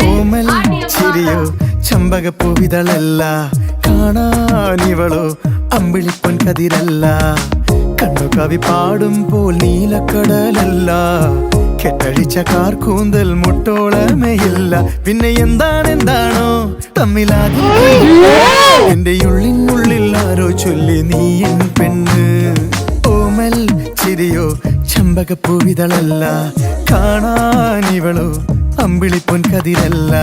ഓമൽ ചിരിയോ ചമ്പകപ്പൂവിതളല്ല, കാണാനിവളോ അമ്പിളിപ്പൊൻ കതിരല്ല. കണ്ണു കവി പാടുമ്പോൾ നീലക്കടലല്ല, കെട്ടഴിച്ച കാർക്കൂന്തൽ മുട്ടോളമേയില്ല. പിന്നെ എന്താണെന്താണോ തമ്മിലാകെ എന്റെ ഉള്ളിനുള്ളിൽ ആരോ ചൊല്ലി നീ എൻ പെണ്ണ്. ഓമൽ ചിരിയോ ചമ്പകപ്പൂവിതളല്ല, കാണാനിവളോ അമ്പിളിപ്പൊൻ കതിരല്ല.